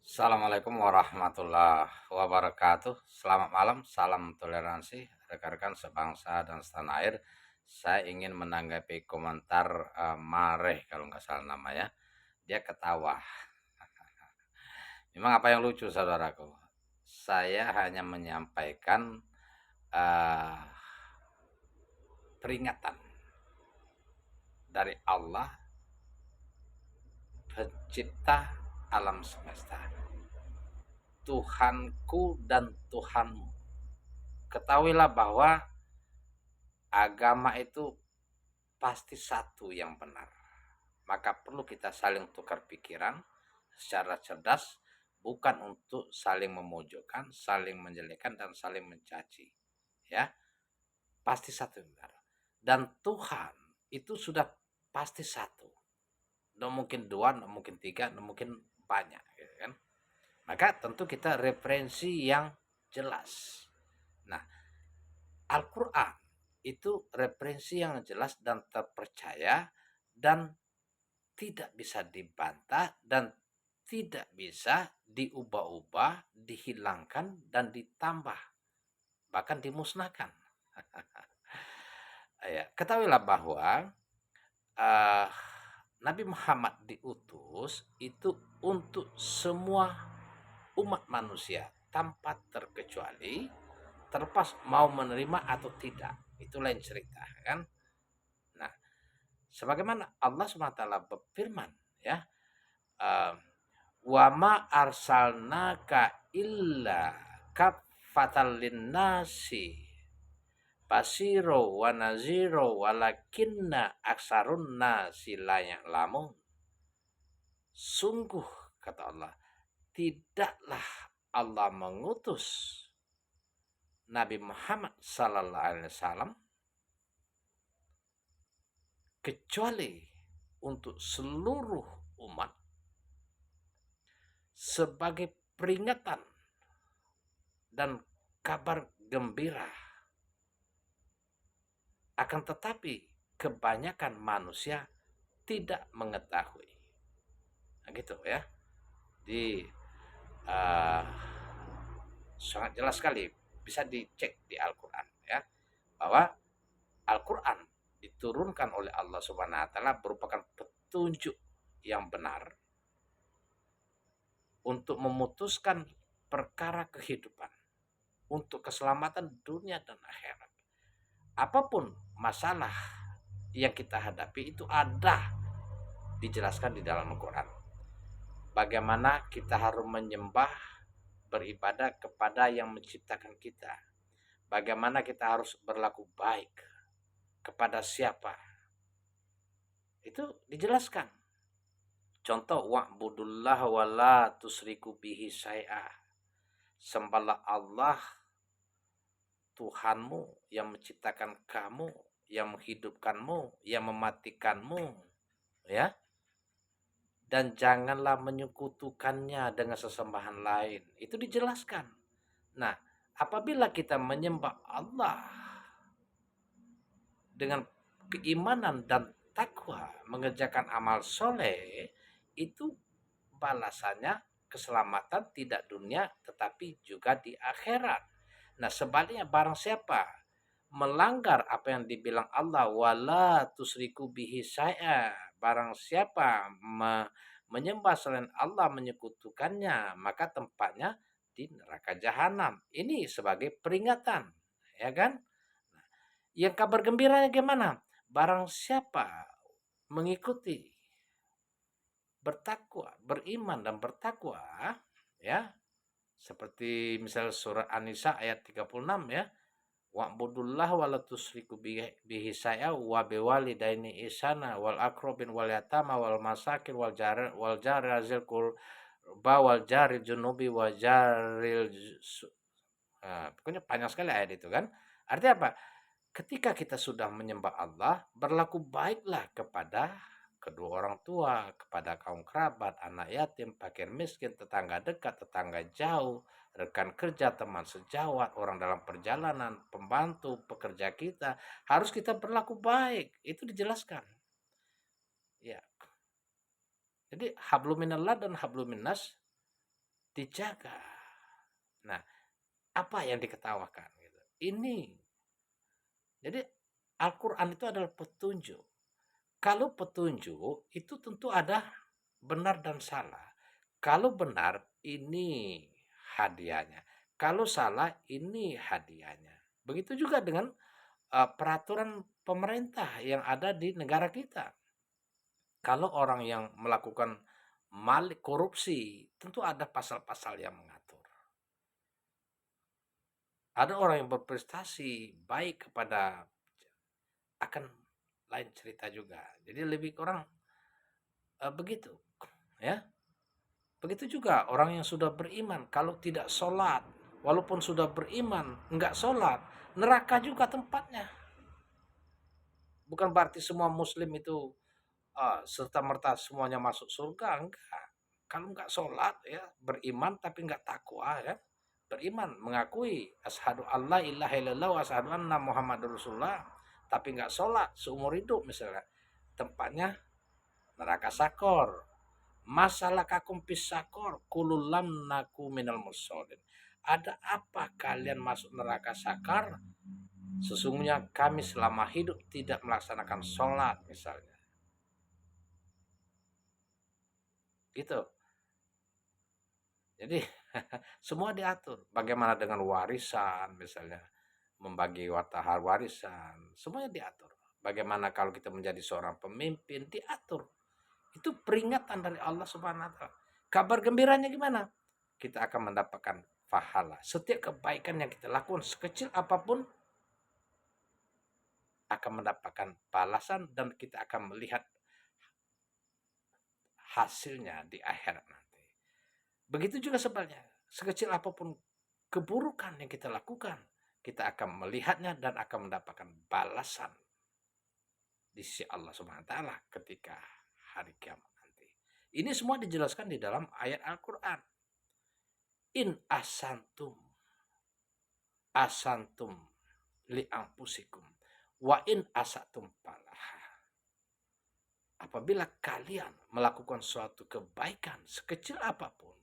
Assalamualaikum warahmatullahi wabarakatuh. Selamat malam, salam toleransi, rekan-rekan sebangsa dan setanah air. Saya ingin menanggapi komentar Mareh kalau nggak salah namanya. Dia ketawa. Memang apa yang lucu saudaraku? Saya hanya menyampaikan eh, peringatan dari Allah, pencipta alam semesta. Tuhanku dan Tuhanmu. Ketahuilah bahwa agama itu pasti satu yang benar. Maka perlu kita saling tukar pikiran secara cerdas, bukan untuk saling memojokkan, saling menjelekkan dan saling mencaci. Ya, pasti satu yang benar. Dan Tuhan itu sudah pasti satu. Tidak mungkin dua, tidak mungkin tiga, tidak mungkin banyak, gitu kan? Maka tentu kita referensi yang jelas. Nah, Al-Quran itu referensi yang jelas dan terpercaya dan tidak bisa dibantah dan tidak bisa diubah-ubah, dihilangkan dan ditambah, bahkan dimusnahkan. Ya, ketahuilah bahwa uh, Nabi Muhammad diutus itu untuk semua umat manusia tanpa terkecuali, terlepas mau menerima atau tidak. Itu lain cerita kan. Nah, sebagaimana Allah SWT berfirman, ya, uh, wa ma arsalnaka illa kafatal linnasi basiro wa naziro walakinna aksarun nasi la ya'lamun. Sungguh kata Allah, tidaklah Allah mengutus Nabi Muhammad sallallahu alaihi wasallam kecuali untuk seluruh umat sebagai peringatan dan kabar gembira. Akan tetapi kebanyakan manusia tidak mengetahui. Nah, gitu ya. Di uh, sangat jelas sekali, bisa dicek di Al-Quran ya, bahwa Al-Quran diturunkan oleh Allah Subhanahu wa taala merupakan petunjuk yang benar untuk memutuskan perkara kehidupan, untuk keselamatan dunia dan akhirat. Apapun masalah yang kita hadapi itu ada dijelaskan di dalam Al-Quran. Bagaimana kita harus menyembah, beribadah kepada yang menciptakan kita. Bagaimana kita harus berlaku baik kepada siapa. Itu dijelaskan. Contoh, wa'budullah wa la tusriku bihi syai'a. Sembahlah Allah Tuhanmu yang menciptakan kamu, yang menghidupkanmu, yang mematikanmu, ya. Dan janganlah menyekutukannya dengan sesembahan lain. Itu dijelaskan. Nah, apabila kita menyembah Allah dengan keimanan dan takwa, mengerjakan amal soleh, itu balasannya keselamatan tidak dunia tetapi juga di akhirat. Nah, sebaliknya barang siapa melanggar apa yang dibilang Allah, wala tusriku bihi saya, barang siapa menyembah selain Allah, menyekutukannya, maka tempatnya di neraka jahanam. Ini sebagai peringatan, ya kan? Yang kabar gembiranya gimana? Barang siapa mengikuti, bertakwa, beriman dan bertakwa, ya, seperti misal surat An-Nisa ayat 36 ya. Wa'budullah wa la tusyriku bihi saya wa biwalidaini ihsana wal aqrabin wal yatama wal masakin wal jari azil qurba wal jari junubi wal jaril. Nah, pokoknya panjang sekali ayat itu kan. Artinya apa? Ketika kita sudah menyembah Allah, berlaku baiklah kepada kedua orang tua, kepada kaum kerabat, anak yatim, fakir miskin, tetangga dekat, tetangga jauh, rekan kerja, teman sejawat, orang dalam perjalanan, pembantu, pekerja kita, harus kita berlaku baik. Itu dijelaskan. Ya. Jadi habluminallah dan habluminnas dijaga. Nah, apa yang diketawakan gitu. Ini. Jadi Al-Qur'an itu adalah petunjuk. Kalau petunjuk itu tentu ada benar dan salah. Kalau benar ini hadiahnya. Kalau salah ini hadiahnya. Begitu juga dengan peraturan pemerintah yang ada di negara kita. Kalau orang yang melakukan korupsi, tentu ada pasal-pasal yang mengatur. Ada orang yang berprestasi baik kepada akan lain cerita juga. Jadi lebih kurang begitu, ya. Begitu juga orang yang sudah beriman, kalau tidak sholat, walaupun sudah beriman, enggak sholat, neraka juga tempatnya. Bukan berarti semua muslim itu serta merta semuanya masuk surga, enggak. Kalau enggak sholat ya, beriman tapi enggak takwa ya. Beriman, mengakui asyhadu alla ilaha illallah wa asyhadu anna muhammadur rasulullah, tapi enggak sholat seumur hidup misalnya. Tempatnya neraka sakor. Masalah kakum pisakor kululam naku minal musholin. Ada apa kalian masuk neraka sakar? Sesungguhnya kami selama hidup tidak melaksanakan sholat misalnya. Gitu. Jadi semua diatur. Bagaimana dengan warisan misalnya. Membagi harta warisan. Semuanya diatur. Bagaimana kalau kita menjadi seorang pemimpin, diatur. Itu peringatan dari Allah Subhanahu wa taala. Kabar gembiranya gimana? Kita akan mendapatkan pahala. Setiap kebaikan yang kita lakukan sekecil apapun akan mendapatkan balasan dan kita akan melihat hasilnya di akhirat nanti. Begitu juga sebaliknya. Sekecil apapun keburukan yang kita lakukan, kita akan melihatnya dan akan mendapatkan balasan di sisi Allah Subhanahu wa taala ketika hari kiamat nanti. Ini semua dijelaskan di dalam ayat Al-Qur'an. In asantum li anfusikum wa in asatum falaha. Apabila kalian melakukan suatu kebaikan sekecil apapun,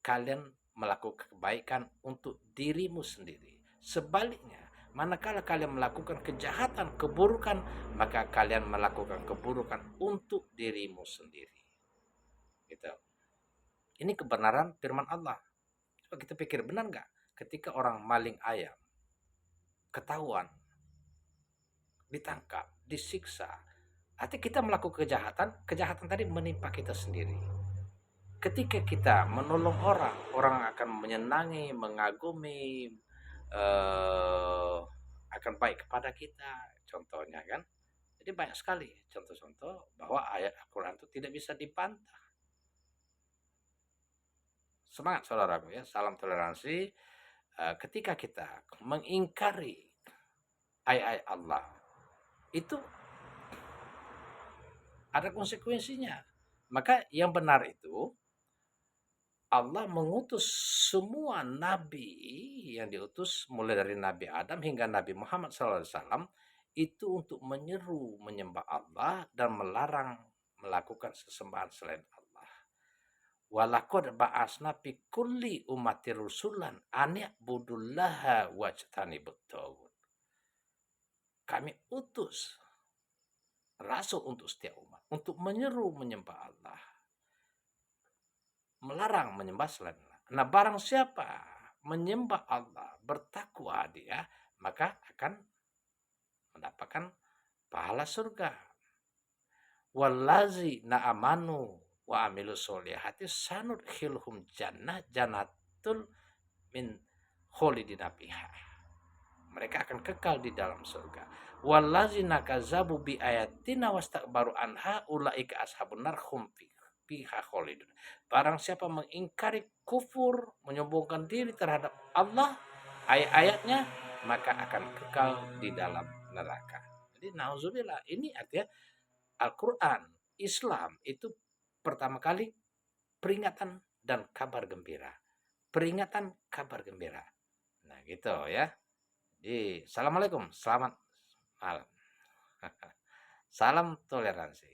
kalian melakukan kebaikan untuk dirimu sendiri. Sebaliknya, manakala kalian melakukan kejahatan, keburukan, maka kalian melakukan keburukan untuk dirimu sendiri. Gitu. Ini kebenaran firman Allah. Coba kita pikir, benar nggak? Ketika orang maling ayam, ketahuan, ditangkap, disiksa, artinya kita melakukan kejahatan tadi menimpa kita sendiri. Ketika kita menolong orang, orang akan menyenangi, mengagumi, akan baik kepada kita. Contohnya kan, jadi banyak sekali contoh-contoh bahwa ayat Al-Quran itu tidak bisa dibantah. Semangat saudaraku ya, salam toleransi. Ketika kita mengingkari ayat-ayat Allah, itu ada konsekuensinya. Maka yang benar itu Allah mengutus semua nabi yang diutus mulai dari Nabi Adam hingga Nabi Muhammad SAW itu untuk menyeru menyembah Allah dan melarang melakukan sesembahan selain Allah. Walaqad ba'asna fi kulli ummati rusulan an ya'budullaha wajtanibut taghut. Kami utus rasul untuk setiap umat untuk menyeru menyembah Allah, melarang menyembah selain Allah. Nah, barang siapa menyembah Allah, bertakwa dia, maka akan mendapatkan pahala surga. Wallazi na'amanu wa amilu solihati sanudkhilhum jannatul min kholidina fiha. Mereka akan kekal di dalam surga. Wallazi nakazabu bi ayatina wastakbaru anha ulaika ashabun nar hum fiha kholidun. Barang siapa mengingkari kufur, menyombongkan diri terhadap Allah, ayat-ayatnya, maka akan kekal di dalam neraka. Jadi nauzubillah, ini artinya Al-Quran, Islam itu pertama kali peringatan dan kabar gembira. Peringatan, kabar gembira. Nah gitu ya. Jadi, assalamualaikum, selamat malam. Salam toleransi.